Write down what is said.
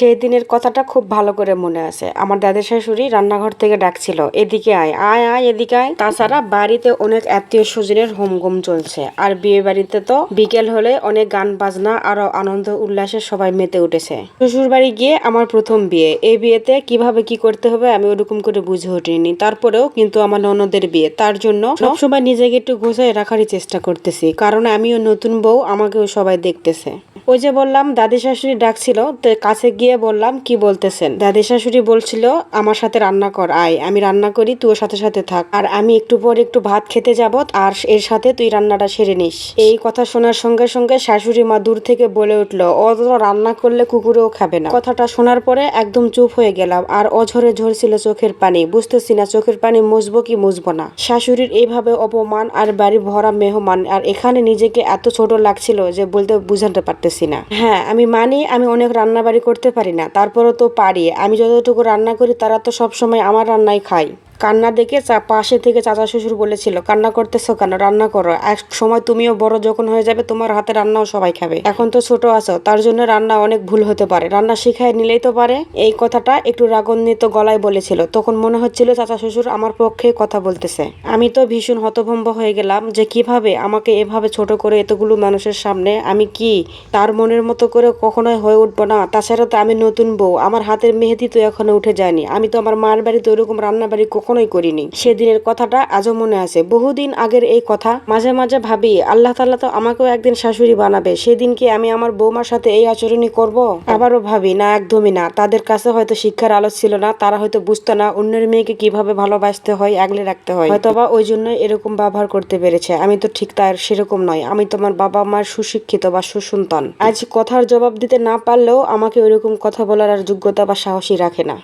সেই দিনের কথাটা খুব ভালো করে মনে আছে। আমার দাদা শাশুড়ি রান্নাঘর থেকে ডাকছিল, এদিকে আয় আয় আয় এদিকে আয়। তাছাড়া বাড়িতে অনেক আত্মীয় স্বজনের হোমগম চলছে, আর বিয়ে বাড়িতে তো বিকেল হলে অনেক গান বাজনা আরো আনন্দ উল্লাসে সবাই মেতে উঠেছে। শ্বশুর বাড়ি গিয়ে আমার প্রথম বিয়ে, এই বিয়েতে কিভাবে কি করতে হবে আমি ওরকম করে বুঝে উঠিনি। তারপরেও কিন্তু আমার ননদের বিয়ে, তার জন্য সবসময় নিজেকে একটু গোছায় রাখারই চেষ্টা করতেছি, কারণ আমিও নতুন বউ, আমাকেও সবাই দেখতেছে। ওই যে বললাম দাদি শাশুড়ি ডাকছিল, তো কাছে গিয়ে বললাম কি বলতেছেন। দাদি শাশুড়ি বলছিল আমার সাথে রান্না কর, আয় আমি রান্না করি, তুই সাথে সাথে থাক, আর আমি একটু পর একটু ভাত খেতে যাব, আর এর সাথে তুই রান্নাটা সেরে নিস। এই কথা শোনার সঙ্গে সঙ্গে শাশুড়ি মা দূর থেকে বলে উঠলো, ও তো রান্না করলে কুকুরেও খাবে না। কথাটা শোনার পরে একদম চুপ হয়ে গেলাম, আর অঝরে ঝরছিল চোখের পানি। বুঝতেছি না চোখের পানি মুছবো কি মুছবো না। শাশুড়ির এইভাবে অপমান আর বাড়ি ভরা মেহমান, আর এখানে নিজেকে এত ছোট লাগছিল যে বলতে বুঝাতে পারতেছি না। হ্যাঁ আমি মানি আমি অনেক রান্না বাড়ি করতে পারি না, তারপরও তো পারি। আমি যতটুকু রান্না করি তারা তো সবসময় আমার রান্নাই খায়। কান্না দেখে পাশে থেকে চাচা শ্বশুর বলেছিল, কান্না করতেছো কেন, রান্না করো, এক সময় তুমিও বড় যখন হয়ে যাবে তোমার হাতে রান্নাও সবাই খাবে, এখন তো ছোট আছো, তার জন্য রান্না অনেক ভুল হতে পারে, রান্না শিখাই নিলেই তো পারে। এই কথাটা একটু রাগান্বিত গলায় বলেছিল। তখন মনে হচ্ছিল চাচা শ্বশুর আমার পক্ষে কথা বলতেছে। আমি তো ভীষণ হতভম্ব হয়ে গেলাম যে কিভাবে আমাকে এভাবে ছোট করে এতগুলো মানুষের সামনে আমি কি তার মনের মতো করে কখনোই হয়ে উঠবো না। তাছাড়া তো আমি নতুন বউ, আমার হাতের মেহেদি তো এখনো উঠে যায়নি, আমি তো আমার মার বাড়িতে ওইরকম রান্না বাড়ি কখনোই করিনি। সেদিনের কথাটা আজও মনে আছে, বহুদিন আগের এই কথা। মাঝে মাঝে ভাবি আল্লাহ তাআলা তো আমাকেও একদিন শাশুড়ি বানাবে, সেদিন কি আমি আমার বৌমার সাথে এই আচরণই করব? আবারও ভাবি না, একদমই না। তাদের কাছে হয়তো শিক্ষার আলো ছিল না, তারা হয়তো বুঝতো না অন্যের মেয়েকে কিভাবে ভালোবাসতে হয়, আগলে রাখতে হয়, হয়তোবা ওই জন্য এরকম ব্যবহার করতে পেরেছে। আমি তো ঠিক তার সেরকম নয়, আমি তোমার বাবা মার সুশিক্ষিত বা সুসন্তান। আজ কথার জবাব দিতে না পারলেও আমাকে ওইরকম কথা বলার আর যোগ্যতা বা সাহসী রাখে না।